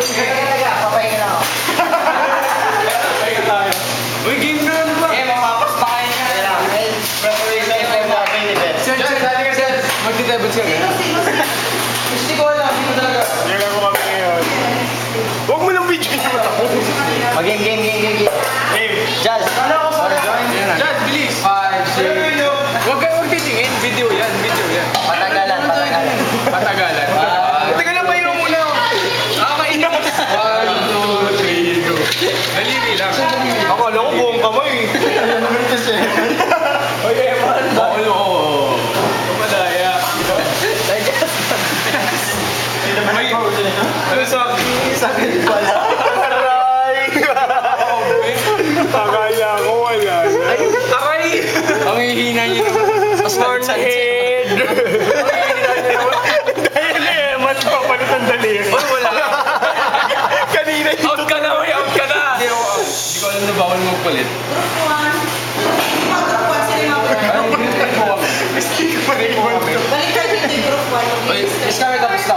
Papahinga lang ako. Pahinga tayo. Uy, game na lang ba? Mamapas pa kayo nga. Preparation tayo mga pinibet. Sir, dali ka sir. Magdi-debut siya. Gusto ko alam, sino talaga? Hindi ko kami ngayon. Huwag mo lang video yung mata ko. Game. Jazz. Judge, bilis. 5, 6. Huwag titingin. Video yan. Patagalan. Patagalan. Teka lang, pahinga muna. Nakakainip. 1, 2, 3, go. Daliri lang. Akala ko buong kamay. Oy, Eman. Oo. Kumadaya. Ay, ano sabi? Wala. Aray! Akala ko wala. Aray! Ang hihina niyo naman. Mornhead! Ang hihina niyo naman. Dahil mas papalitan daliri. Oh, wala. Kanina ito. Out ka na, may out ka na. Hindi ko alam na bawal mo palit. Hindi ko pa rin mo kami. Oy, is kami tapos na.